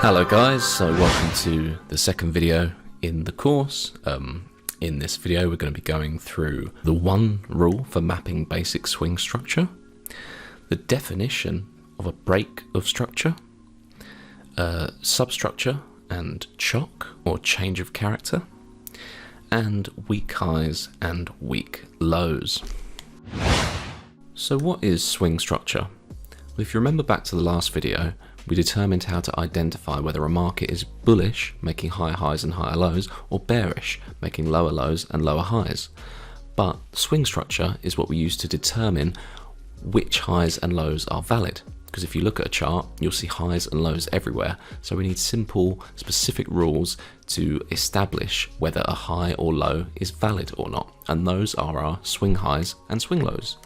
Hello guys, so welcome to the second video in the course. In this video we're going to be going through the one rule for mapping basic swing structure, the definition of a break of structure, substructure and chock or change of character, and weak highs and weak lows. So what is swing structure? Well, if you remember back to the last video, we determined how to identify whether a market is bullish, making higher highs and higher lows, or bearish, making lower lows and lower highs. But swing structure is what we use to determine which highs and lows are valid. Because if you look at a chart, you'll see highs and lows everywhere. So we need simple, specific rules to establish whether a high or low is valid or not. And those are our swing highs and swing lows.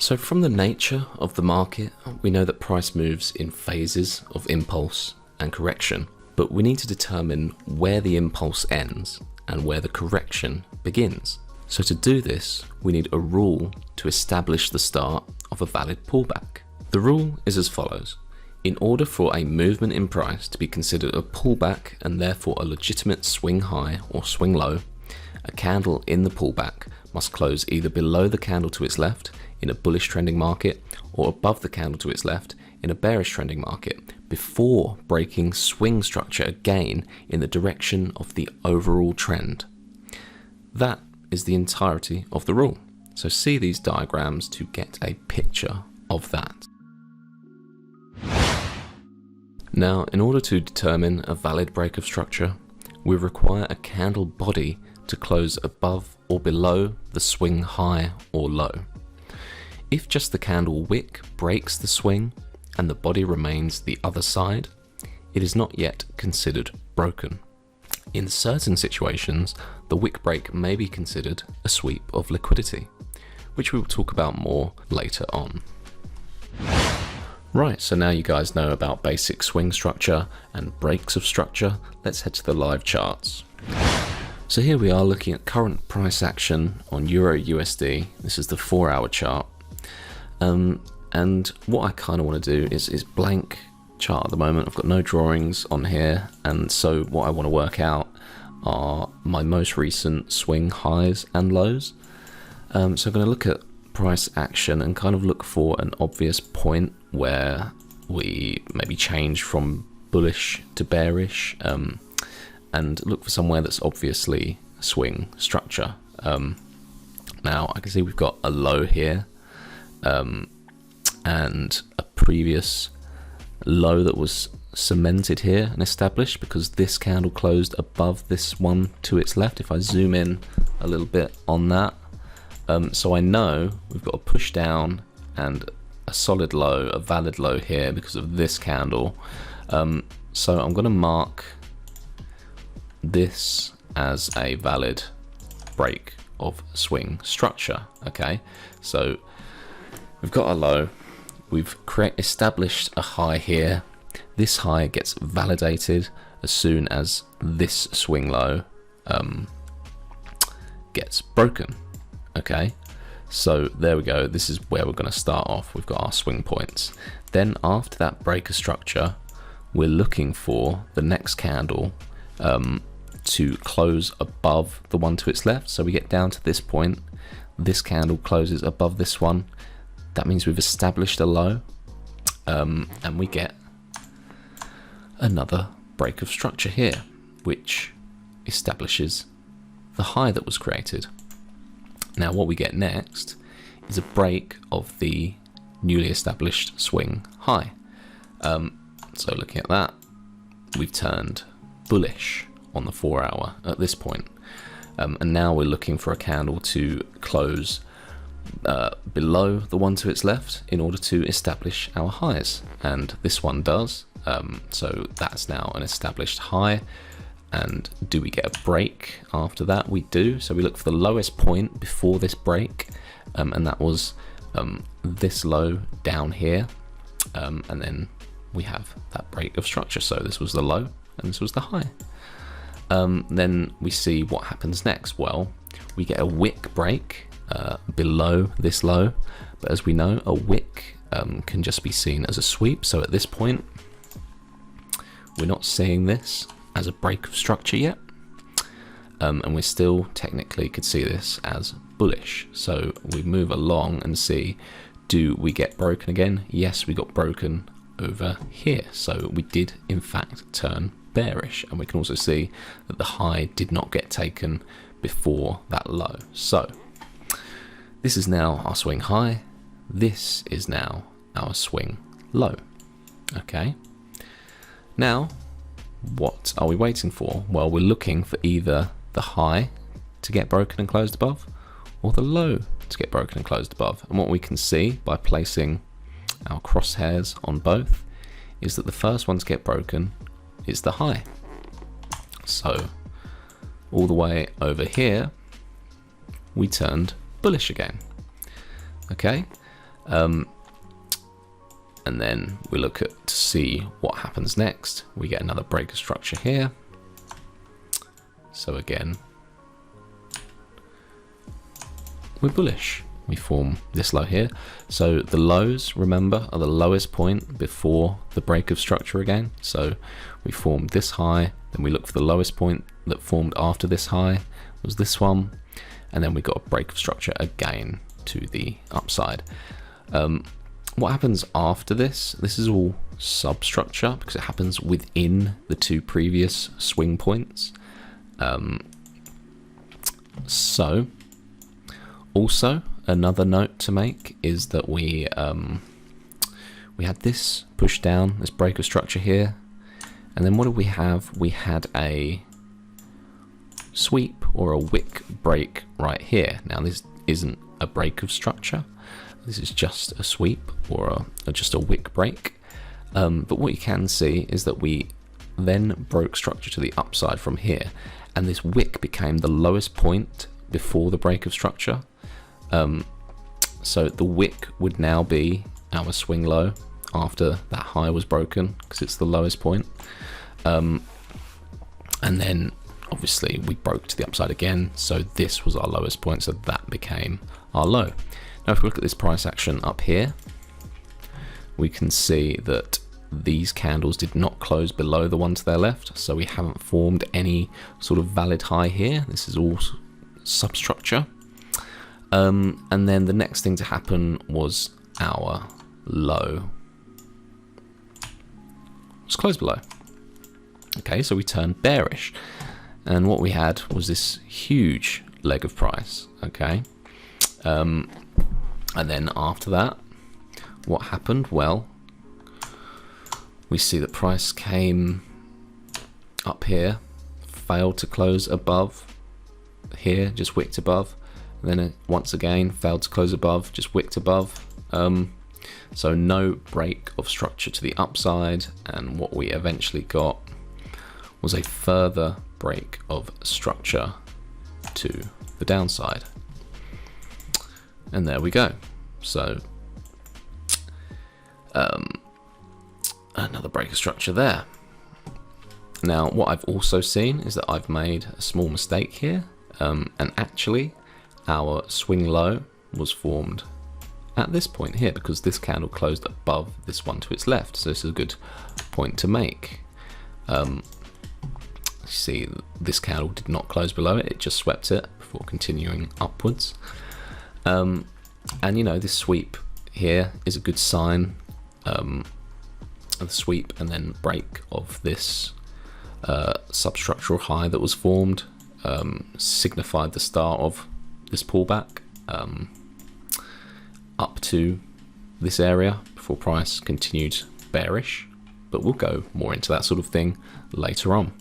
So from the nature of the market, we know that price moves in phases of impulse and correction, but we need to determine where the impulse ends and where the correction begins. So to do this, we need a rule to establish the start of a valid pullback. The rule is as follows. In order for a movement in price to be considered a pullback and therefore a legitimate swing high or swing low, a candle in the pullback must close either below the candle to its left in a bullish trending market or above the candle to its left in a bearish trending market before breaking swing structure again in the direction of the overall trend. That is the entirety of the rule. So see these diagrams to get a picture of that. Now, in order to determine a valid break of structure, we require a candle body to close above or below the swing high or low. If just the candle wick breaks the swing and the body remains the other side, it is not yet considered broken. In certain situations, the wick break may be considered a sweep of liquidity, which we will talk about more later on. Right, so now you guys know about basic swing structure and breaks of structure. Let's head to the live charts. So here we are looking at current price action on Euro USD. This is the 4-hour chart. And what I kind of want to do is blank chart at the moment. I've got no drawings on here, and so what I want to work out are my most recent swing highs and lows. So I'm going to look at price action and kind of look for an obvious point where we maybe change from bullish to bearish, and look for somewhere that's obviously swing structure. Now I can see we've got a low here, and a previous low that was cemented here and established because this candle closed above this one to its left. If I zoom in a little bit on that, so I know we've got a push down and a solid low, a valid low here because of this candle. So I'm going to mark this as a valid break of swing structure. Okay, so we've got a low, we've established a high here. This high gets validated as soon as this swing low gets broken. Okay, so there we go. This is where we're going to start off. We've got our swing points. Then after that break of structure, we're looking for the next candle to close above the one to its left. So we get down to this point, this candle closes above this one. That means we've established a low, and we get another break of structure here, which establishes the high that was created. Now what we get next is a break of the newly established swing high. So looking at that, we've turned bullish on the 4-hour at this point. And now we're looking for a candle to close below the one to its left in order to establish our highs, and this one does. So that's now an established high. And do we get a break after that? We do. So we look for the lowest point before this break, and that was this low down here, and then we have that break of structure. So this was the low and this was the high. Then we see what happens next. Well, we get a wick break below this low, but as we know, a wick can just be seen as a sweep. So at this point, we're not seeing this as a break of structure yet. And we still technically could see this as bullish. So we move along and see, do we get broken again? Yes, we got broken over here. So we did in fact turn bearish, and we can also see that the high did not get taken before that low. So this is now our swing high. This is now our swing low. Okay. Now, what are we waiting for? Well, we're looking for either the high to get broken and closed above, or the low to get broken and closed above. And what we can see by placing our crosshairs on both is that the first one to get broken is the high. So all the way over here, we turned bullish again. Okay. And then we look at to see what happens next. We get another break of structure here. So again, we're bullish. We form this low here. So the lows, remember, are the lowest point before the break of structure again. So we formed this high, then we look for the lowest point that formed after this high was this one, and then we got a break of structure again to the upside. What happens after this? This is all substructure because it happens within the two previous swing points. So also another note to make is that we had this push down, this break of structure here, and then what did we have? We had a sweep or a wick break right here. Now this isn't a break of structure, this is just a sweep or just a wick break, but what you can see is that we then broke structure to the upside from here, and this wick became the lowest point before the break of structure. So the wick would now be our swing low after that high was broken because it's the lowest point. And then obviously we broke to the upside again, so this was our lowest point, so that became our low. Now if we look at this price action up here, we can see that these candles did not close below the one to their left, so we haven't formed any sort of valid high here. This is all substructure. And then the next thing to happen was our low was closed below. Okay, so we turned bearish, and what we had was this huge leg of price. Okay, and then after that, what happened? Well, we see the price came up here, failed to close above here, just wicked above, and then it once again failed to close above, just wicked above. So no break of structure to the upside, and what we eventually got was a further break of structure to the downside. And there we go. So another break of structure there. Now what I've also seen is that I've made a small mistake here, and actually our swing low was formed at this point here because this candle closed above this one to its left, so this is a good point to make. See, this candle did not close below it, it just swept it before continuing upwards. And you know, this sweep here is a good sign of the sweep and then break of this substructural high that was formed, signified the start of this pullback up to this area before price continued bearish, but we'll go more into that sort of thing later on.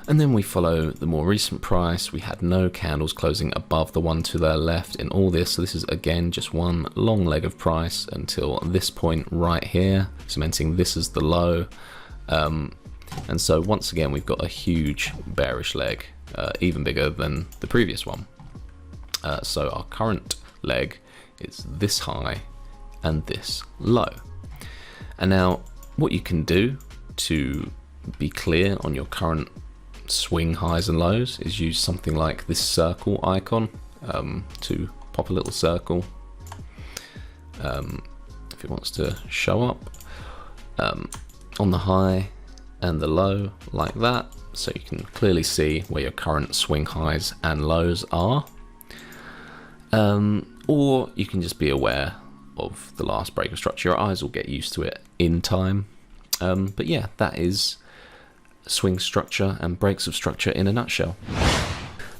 And then we follow the more recent price. We had no candles closing above the one to their left in all this, so this is again just one long leg of price until this point right here, cementing this as the low. And so once again we've got a huge bearish leg, even bigger than the previous one. So our current leg is this high and this low. And now what you can do to be clear on your current swing highs and lows is use something like this circle icon to pop a little circle if it wants to show up on the high and the low like that, so you can clearly see where your current swing highs and lows are. Or you can just be aware of the last break of structure. Your eyes will get used to it in time. But yeah, that is swing structure and breaks of structure in a nutshell.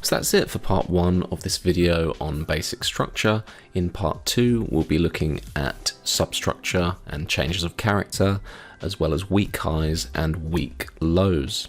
So that's it for part 1 of this video on basic structure. In part 2, we'll be looking at substructure and changes of character, as well as weak highs and weak lows.